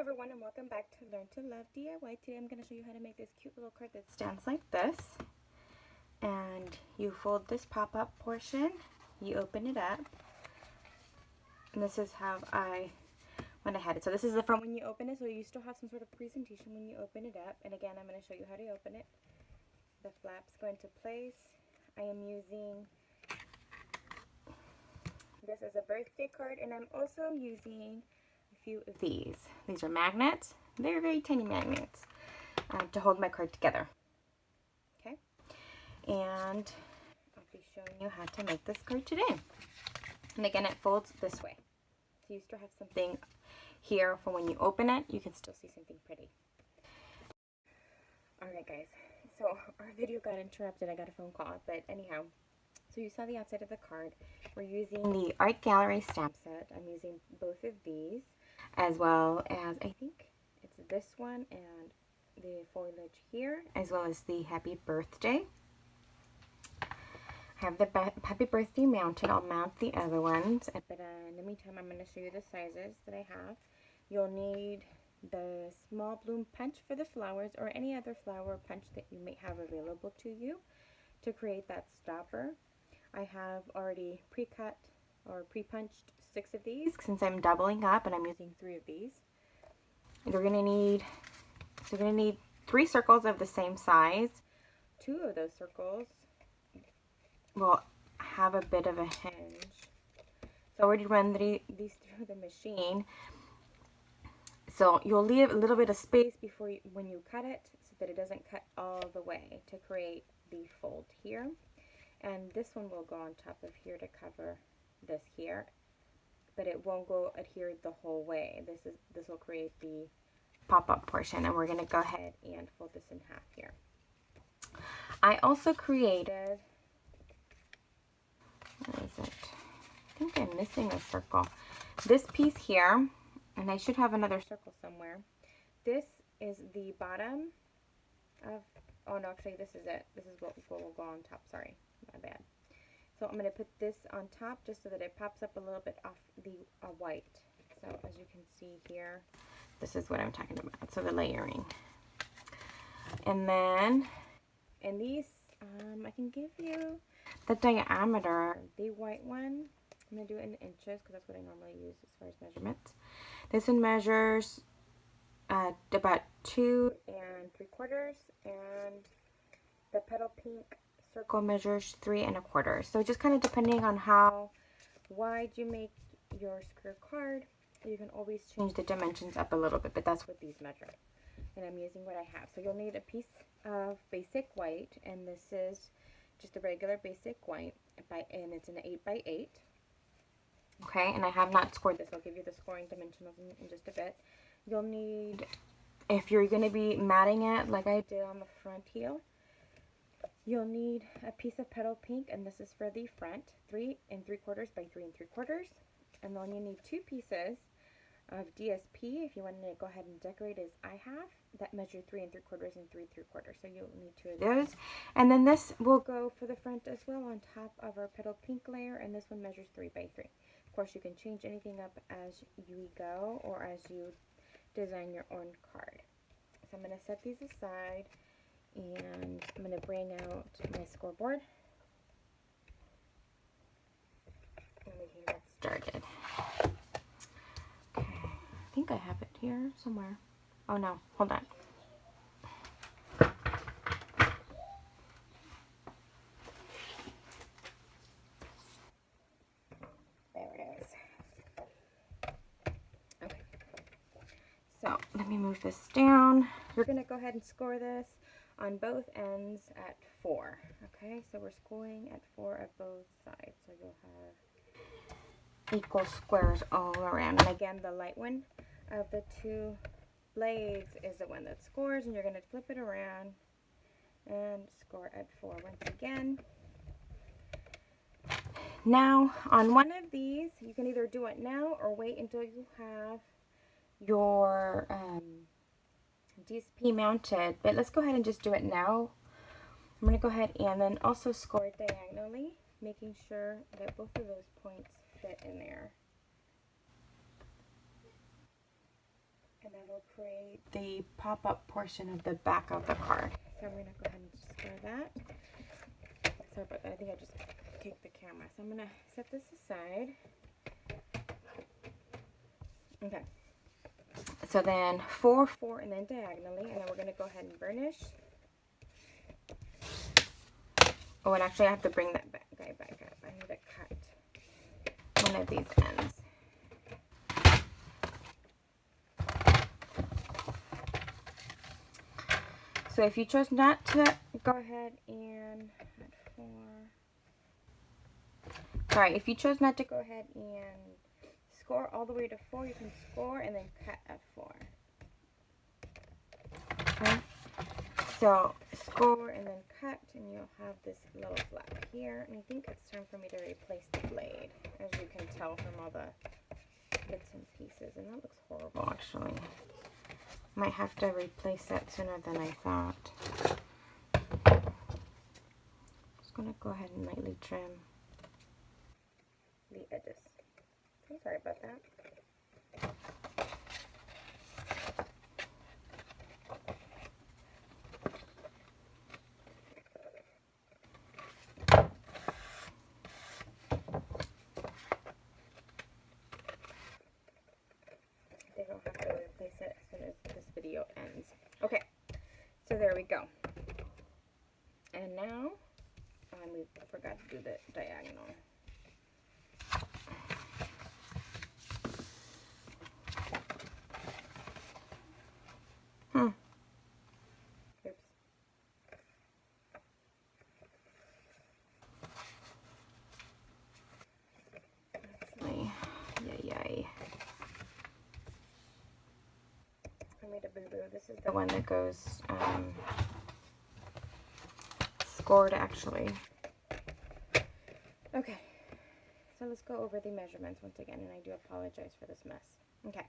everyone, and welcome back to Learn to Love DIY. Today I'm going to show you how to make this cute little card that stands like this. And you fold this pop-up portion, you open it up, and this is how I went ahead. So this is the front when you open it, so you still have some sort of presentation when you open it up. And again, I'm going to show you how to open it. The flaps go into place. I am using this as a birthday card, and I'm also using few of these. These are magnets. They're very tiny magnets to hold my card together. Okay, and I'll be showing you how to make this card today. And again, it folds this way, so you still have something here for when you open it. You can still see something pretty. Alright guys, so our video got interrupted. I got a phone call, but anyhow, so you saw the outside of the card. We're using the Art Gallery stamp set. I'm using both of these, as well as, I think it's this one and the foliage here, as well as the happy birthday. I have the happy birthday mounted. I'll mount the other ones, but in the meantime, I'm going to show you the sizes that I have. You'll need the small bloom punch for the flowers, or any other flower punch that you may have available to you to create that stopper. I have already pre-cut or pre-punched 6 of these since I'm doubling up, and I'm using 3 of these. You're going to need 3 circles of the same size. 2 of those circles will have a bit of a hinge. So I already run these through the machine. So you'll leave a little bit of space before when you cut it, so that it doesn't cut all the way, to create the fold here. And this one will go on top of here to cover this here, but it won't go adhered the whole way. This will create the pop-up portion, and we're going to go ahead and fold this in half here. I also created, what is it? I think I'm missing a circle. This piece here, and I should have another circle somewhere. This is the bottom of, oh no, actually this is it. This is what will go on top, sorry. My bad. So I'm going to put this on top just so that it pops up a little bit off the white. So as you can see here, this is what I'm talking about. So the layering. And then in these, I can give you the diameter. The white one, I'm going to do it in inches because that's what I normally use as far as measurements. This one measures about 2 3/4, and the petal pink circle measures 3 1/4. So just kind of depending on how wide you make your square card, you can always change the dimensions up a little bit, but that's what these measure. And I'm using what I have. So you'll need a piece of basic white, and this is just a regular basic white, and it's an 8x8. Okay, and I have not scored this. I'll give you the scoring dimensionals in just a bit. You'll need, if you're going to be matting it like I did on the front heel, you'll need a piece of petal pink, and this is for the front, 3 3/4 by 3 3/4. And then you need 2 pieces of DSP if you want to go ahead and decorate as I have, that measure 3 3/4 and 3 3/4. So you'll need 2 of those. And then this will go for the front as well on top of our petal pink layer, and this one measures 3 by 3. Of course, you can change anything up as you go or as you design your own card. So I'm going to set these aside, and I'm going to bring out my scoreboard, and we can get started. Okay, I think I have it here somewhere. Oh no, hold on. There it is. Okay, so let me move this down. We're going to go ahead and score this on both ends at 4. Okay, so we're scoring at 4 at both sides, so you'll have equal squares all around. And again, the light one of the 2 blades is the one that scores, and you're going to flip it around and score at 4 once again. Now, on one of these, you can either do it now or wait until you have your DSP mounted, but let's go ahead and just do it now. I'm going to go ahead and then also score it diagonally, making sure that both of those points fit in there. And then will create the pop-up portion of the back of the card. So I'm going to go ahead and just square that. Sorry about that. I think I just kicked the camera. So I'm going to set this aside. Okay. So then 4, 4, and then diagonally, and then we're going to go ahead and burnish. Oh, and actually I have to bring that back up. I need to cut one of these ends. So if you chose not to go ahead and if you chose not to go ahead and score all the way to 4, you can score and then cut at 4. Okay. So score and then cut, and you'll have this little flap here. And I think it's time for me to replace the blade, as you can tell from all the bits and pieces. And that looks horrible, actually. Might have to replace that sooner than I thought. Just gonna go ahead and lightly trim the edges. I'm sorry about that. I think I'll have to replace it as soon as this video ends. Okay, so there we go. And now, we forgot to do the diagonal. Oops. Actually, yay. I made a boo-boo. This is the one that goes scored, actually. Okay, so let's go over the measurements once again, and I do apologize for this mess. Okay,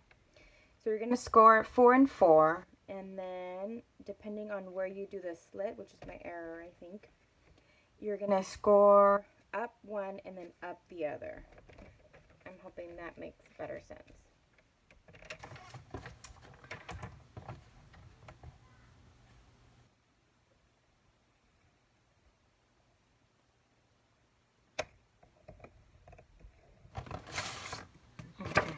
so you're going to score 4 and 4, and then depending on where you do the slit, which is my error, I think, you're going to score up one and then up the other. I'm hoping that makes better sense. Okay.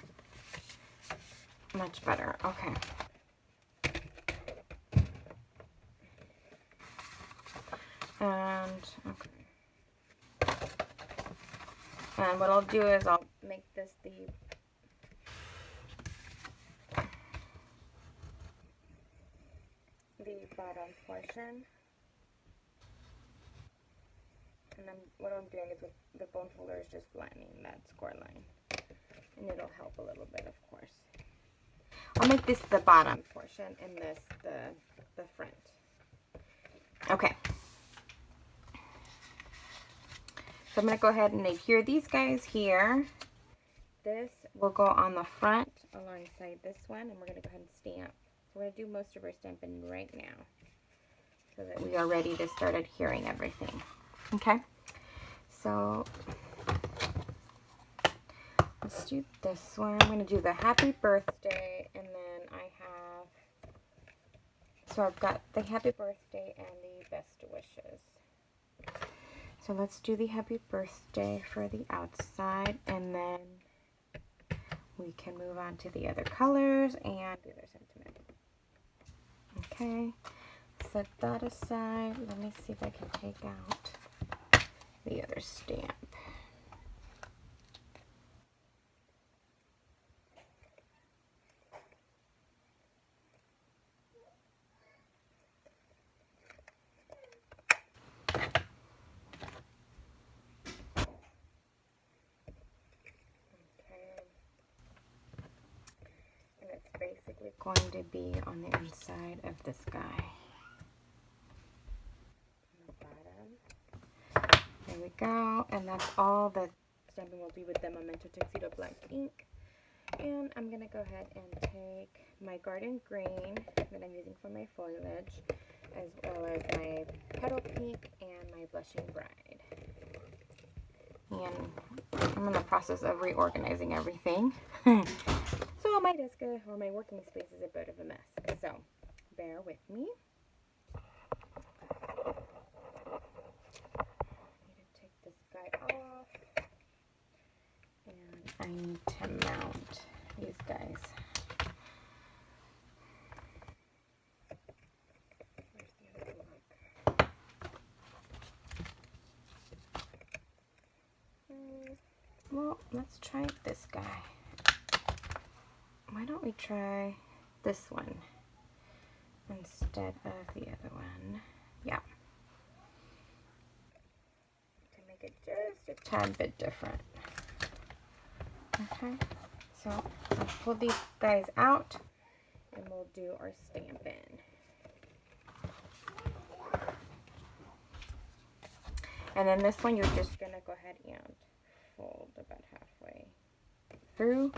Much better. Okay. And what I'll do is I'll make this the bottom portion. And then what I'm doing is with the bone folder is just flattening that score line. And it'll help a little bit, of course. I'll make this the bottom portion and this the front. Okay. So I'm going to go ahead and adhere these guys here. This will go on the front alongside this one, and we're going to go ahead and stamp. So we're going to do most of our stamping right now so that we are ready to start adhering everything. Okay, so let's do this one. I'm going to do the happy birthday, and then I've got the happy birthday and the best wishes. So let's do the happy birthday for the outside, and then we can move on to the other colors and the other sentiment. Okay, set that aside. Let me see if I can take out the other stamp. Basically going to be on the inside of this guy. On the bottom. There we go. And that's all the stamping will do with the Memento Tuxedo Black ink. And I'm going to go ahead and take my garden green that I'm using for my foliage, as well as my petal pink and my blushing bride. And I'm in the process of reorganizing everything. So So my desk or my working space is a bit of a mess. So bear with me. I need to take this guy off. And I need to mount these guys. Where's the other block? Well, let's try this guy. Why don't we try this one instead of the other one? Yeah. To make it just a tad bit different. Okay, so I'll pull these guys out and we'll do our stamping. And then this one, you're just gonna go ahead and fold about halfway through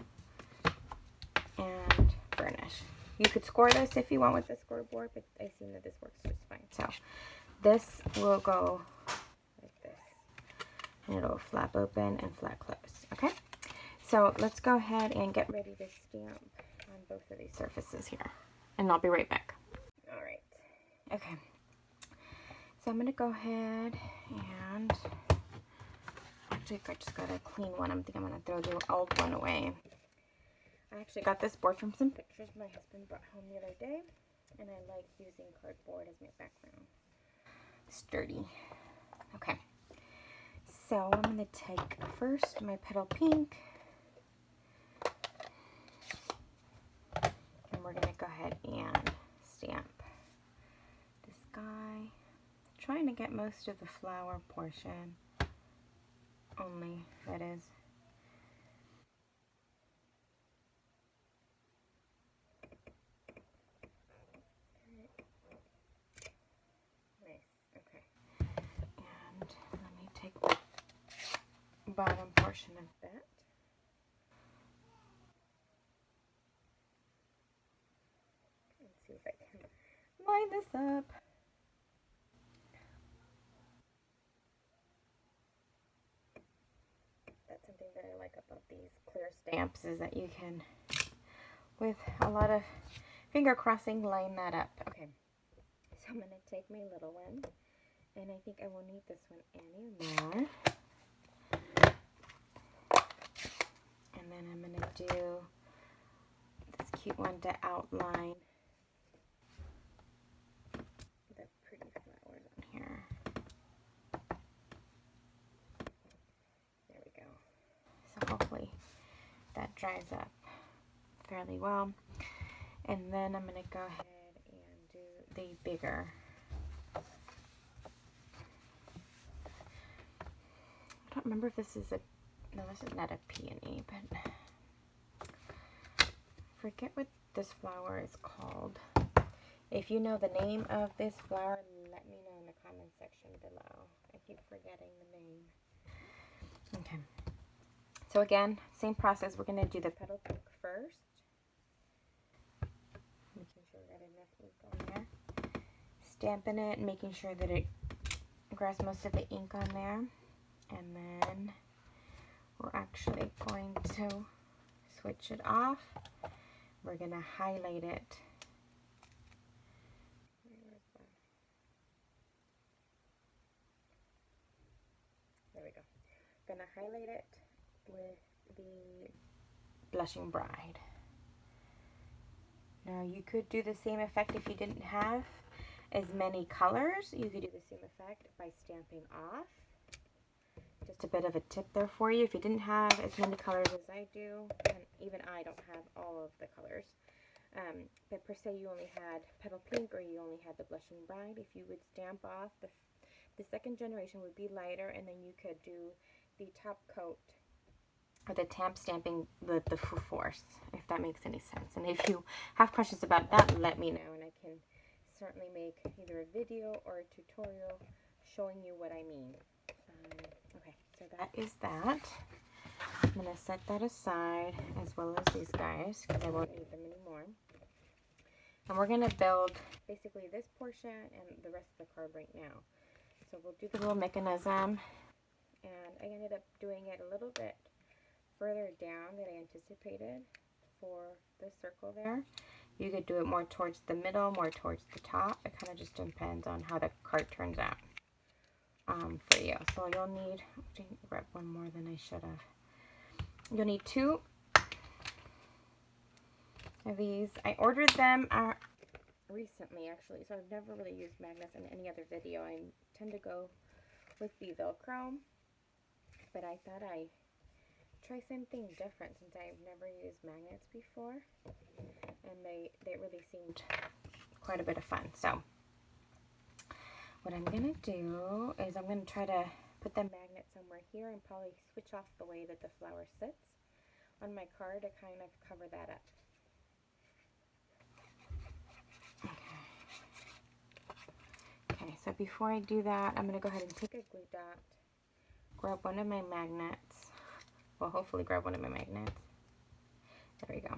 and burnish. You could score this if you want with the scoreboard, but I see that this works just fine. So this will go like this, and it'll flap open and flat close. Okay, so let's go ahead and get ready to stamp on both of these surfaces here, and I'll be right back. All right. Okay. So I'm gonna go ahead and actually, I just got a clean one. I think I'm gonna throw the old one away. I actually got this board from some pictures my husband brought home the other day, and I like using cardboard as my background. Sturdy. Okay. So I'm gonna take first my petal pink, and we're gonna go ahead and stamp this guy. Trying to get most of the flower portion only, that is. Nice, okay. And let me take the bottom portion of that. Let's see if I can line this up. That's something that I like about these clear stamps, is that you can, with a lot of finger crossing, line that up. Okay, so I'm going to take my little one, and I think I won't need this one anymore. And then I'm going to do this cute one to outline the pretty flowers on here. There we go. So hopefully that dries up fairly well. And then I'm going to go ahead and do the bigger. I don't remember if this is a, no, this is not a peony, but forget what this flower is called. If you know the name of this flower, let me know in the comment section below. I keep forgetting the name. Okay. So again, same process. We're going to do the petal pink first. Making sure we got enough ink on there. Stamping it and making sure that it grabs most of the ink on there. And then we're actually going to switch it off. We're going to highlight it. There we go. Going to highlight it with the Blushing Bride. Now you could do the same effect if you didn't have as many colors. You could do the same effect by stamping off. Just a bit of a tip there for you. If you didn't have as many colors as I do, and even I don't have all of the colors, but per se you only had Petal Pink or you only had the Blushing Bride, if you would stamp off, the second generation would be lighter, and then you could do the top coat or the tamp stamping with the full force, if that makes any sense. And if you have questions about that, let me know, and I can certainly make either a video or a tutorial showing you what I mean. Okay, so that is that. I'm going to set that aside, as well as these guys, because I won't need them anymore. And we're going to build basically this portion and the rest of the card right now. So we'll do the little mechanism, and I ended up doing it a little bit further down than I anticipated. for the circle there. You could do it more towards the middle, more towards the top. It kind of just depends on how the card turns out for you. So you'll need, I didn't grab one more than I should have. You'll need 2 of these. I ordered them recently, actually, so I've never really used magnets in any other video. I tend to go with the Velcro, but I thought I'd try something different since I've never used magnets before, and they really seemed quite a bit of fun. So what I'm going to do is I'm going to try to put the magnet somewhere here and probably switch off the way that the flower sits on my card to kind of cover that up. Okay, so before I do that, I'm going to go ahead and take a glue dot, grab one of my magnets, well, hopefully grab one of my magnets. There we go.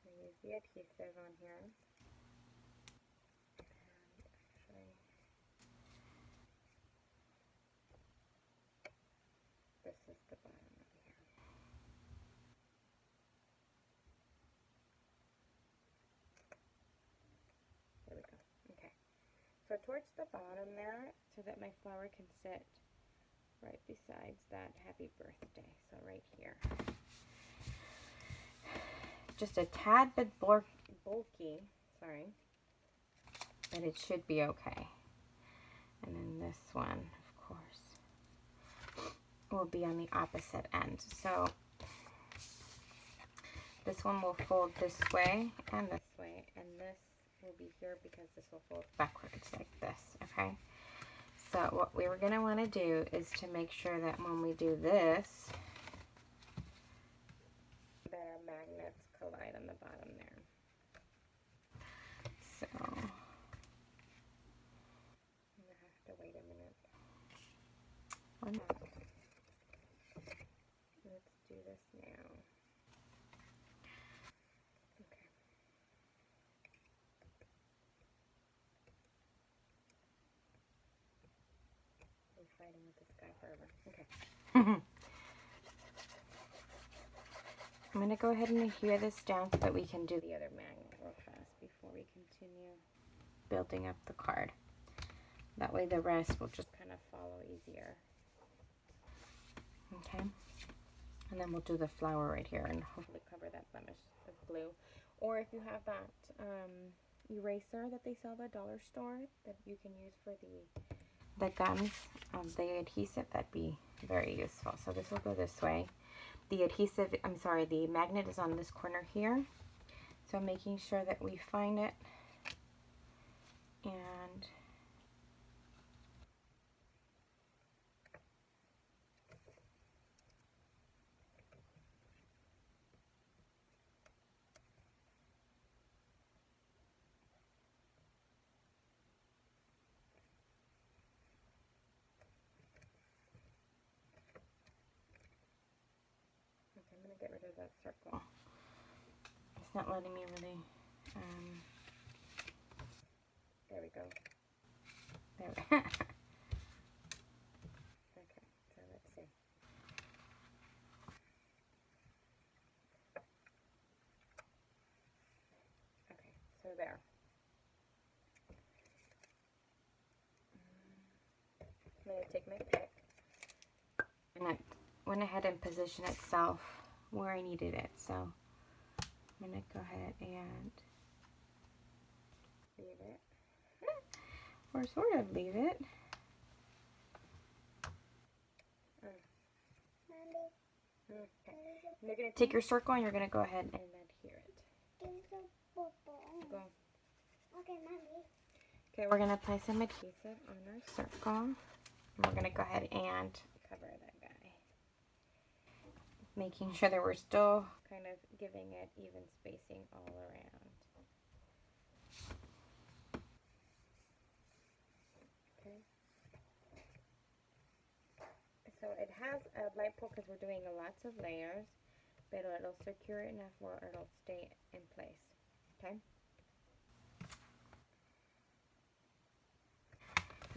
I use the adhesive on here. And actually, this is the bottom over here. There we go. Okay. So towards the bottom there, so that my flower can sit right besides that happy birthday. So right here. Just a tad bit bulky, sorry, but it should be okay. And then this one, of course, will be on the opposite end. So this one will fold this way, and this will be here because this will fold backwards like this, okay? So what we were going to want to do is to make sure that when we do this, that our magnets collide on the bottom there. So I'm going to have to wait a minute. Let's do this now. Okay. I'm fighting with this guy forever. Okay. I'm going to go ahead and adhere this down so that we can do the other magnet real fast before we continue building up the card. That way the rest will just kind of follow easier. Okay. And then we'll do the flower right here and hopefully cover that blemish of glue. Or if you have that eraser that they sell at the dollar store that you can use for the gums, the adhesive, that'd be very useful. So this will go this way. The adhesive, the magnet is on this corner here. So I'm making sure that we find it and I'm going to get rid of that circle. It's not letting me really, there we go. There we go. Okay, so let's see. Okay, so there. I'm going to take my pick. And it went ahead and positioned itself where I needed it. So I'm going to go ahead and leave it. Or sort of leave it. Okay. You're going to take your circle and you're going to go ahead and adhere it. Go. Okay, Mommy. Okay, we're going to apply some adhesive on our circle. And we're going to go ahead and cover that guy. Making sure that we're still kind of giving it even spacing all around. Okay. So it has a light pole because we're doing lots of layers, but it'll secure it enough where it'll stay in place. Okay.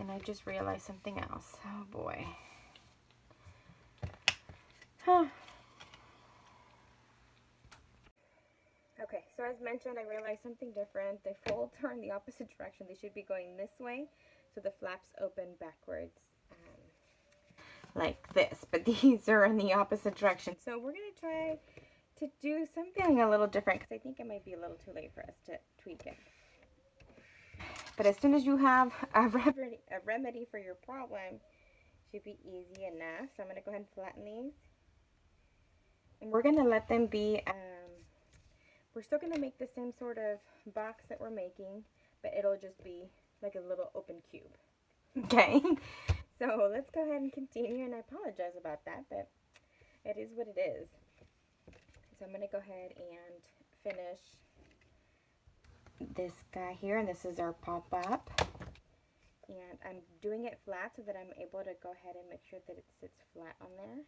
And I just realized something else. Oh boy. Huh. as mentioned, I realized something different. The folds are in the opposite direction. They should be going this way, so the flaps open backwards like this, but these are in the opposite direction. So we're going to try to do something a little different because I think it might be a little too late for us to tweak it. But as soon as you have a remedy for your problem, it should be easy enough. So I'm going to go ahead and flatten these. And we're going to let them be, we're still going to make the same sort of box that we're making, but it'll just be like a little open cube. Okay, so let's go ahead and continue, and I apologize about that, but it is what it is. So I'm going to go ahead and finish this guy here, and this is our pop-up. And I'm doing it flat so that I'm able to go ahead and make sure that it sits flat on there.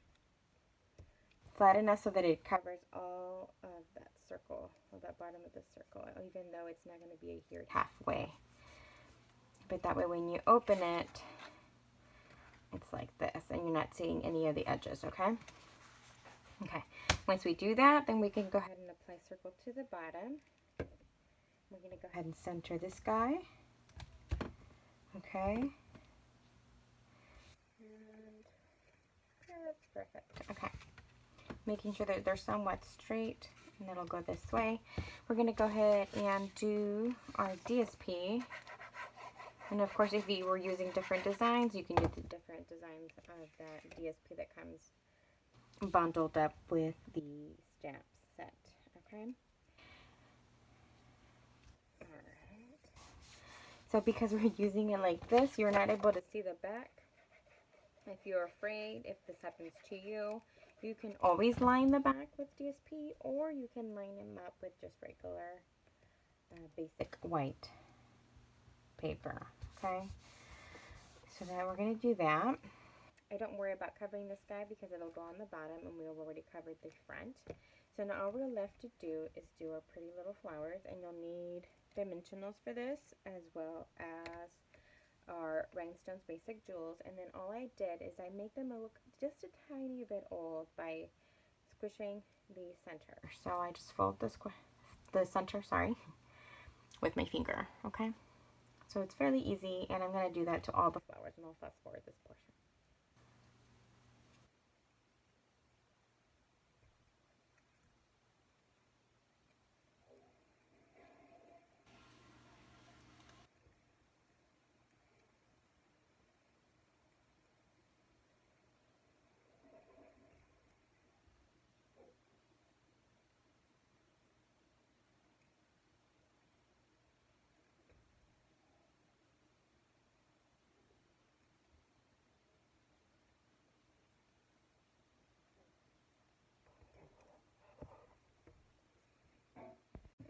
Flat enough so that it covers all of that circle, or that bottom of the circle, even though it's not going to be adhered halfway. But that way when you open it, it's like this, and you're not seeing any of the edges, okay? Okay, once we do that, then we can go ahead and apply circle to the bottom. We're going to go ahead and center this guy. Okay. And that's perfect. Okay. Making sure that they're somewhat straight, and it'll go this way. We're going to go ahead and do our DSP. And of course, if you were using different designs, you can use the different designs of that DSP that comes bundled up with the stamp set. Okay. Alright. So because we're using it like this, you're not able to see the back. If you're afraid, if this happens to you, you can always line the back with DSP, or you can line them up with just regular basic white paper. Okay, so now we're going to do that. I don't worry about covering this guy because it'll go on the bottom, and we've already covered the front. So now all we're left to do is do our pretty little flowers, and you'll need dimensionals for this, as well as our Rhinestones Basic Jewels. And then all I did is I made them look just a tiny bit old by squishing the center. So I just fold the center, with my finger, okay? So it's fairly easy, and I'm going to do that to all the flowers, and I'll fast forward this portion.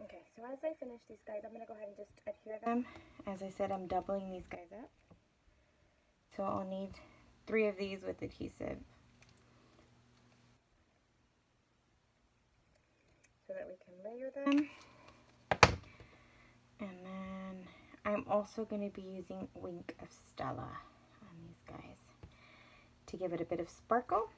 Okay, so as I finish these guys, I'm going to go ahead and just adhere them. As I said, I'm doubling these guys up. So I'll need 3 of these with adhesive, so that we can layer them. And then I'm also going to be using Wink of Stella on these guys to give it a bit of sparkle.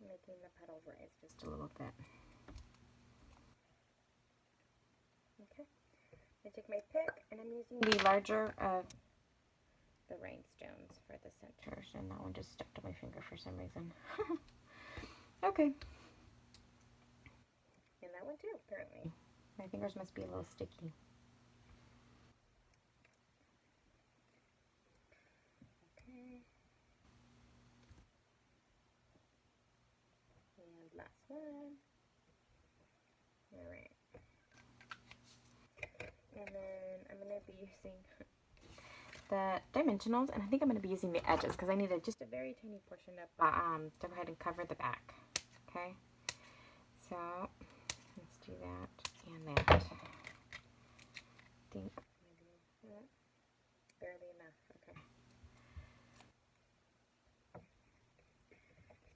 Making the petals rise just a little bit. Okay, I take my pick, and I'm using the larger of the rhinestones for the centers, and that one just stuck to my finger for some reason. Okay. And that one too, apparently. My fingers must be a little sticky. Okay. And last one. Alright. And then I'm going to be using the dimensionals, and I think I'm going to be using the edges because I need just a very tiny portion of to go ahead and cover the back. Okay, so let's do that and that. I think maybe barely enough.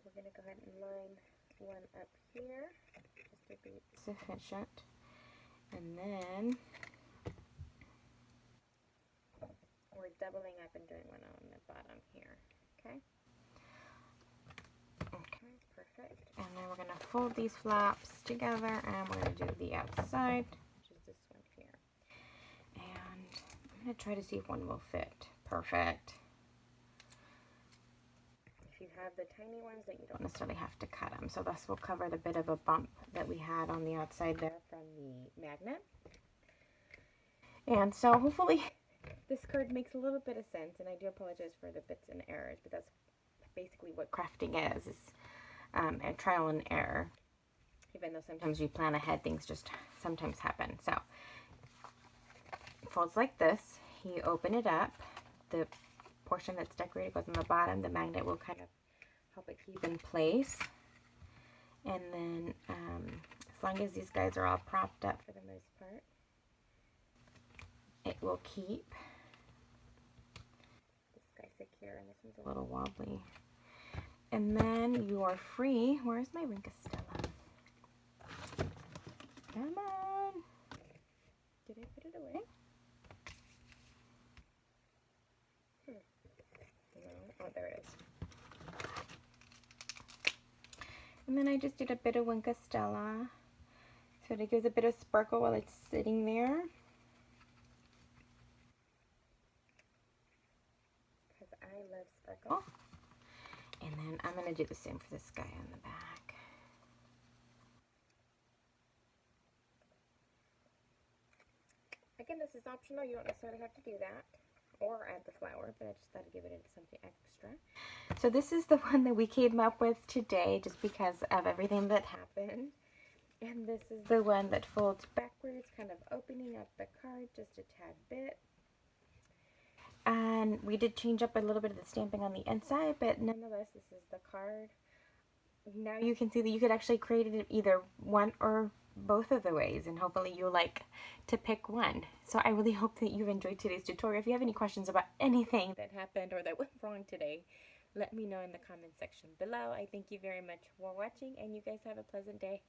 Okay, ahead and line one up here just to be sufficient. And then we're doubling up and doing one on the bottom here, okay? Okay, perfect. And then we're gonna fold these flaps together and we're gonna do the outside, which is this one here. And I'm gonna try to see if one will fit. Perfect. If you have the tiny ones, then you don't necessarily have to cut them. So this will cover the bit of a bump that we had on the outside there from the magnet. And so hopefully this card makes a little bit of sense, and I do apologize for the bits and errors, but that's basically what crafting is a trial and error. Even though sometimes you plan ahead, things just sometimes happen. So it folds like this. You open it up. The portion that's decorated goes on the bottom. The magnet will kind of help it keep in place. And then as long as these guys are all propped up for the most part, it will keep this guy secure, and this one's a little wobbly. And then you are free. Where's my Rinka Stella? Come on. Did I put it away? No. Oh, there it is. And then I just did a bit of Winka Stella, so it gives a bit of sparkle while it's sitting there. Because I love sparkle. And then I'm going to do the same for this guy on the back. Again, this is optional. You don't necessarily have to do that or add the flower, but I just thought I'd give it something extra. So this is the one that we came up with today just because of everything that happened. And this is the one that folds backwards, kind of opening up the card just a tad bit. And we did change up a little bit of the stamping on the inside, but nonetheless, this is the card. Now you can see that you could actually create it either one or both of the ways, and hopefully you like to pick one. So I really hope that you've enjoyed today's tutorial. If you have any questions about anything that happened or that went wrong today, let me know in the comment section below. I thank you very much for watching, and you guys have a pleasant day.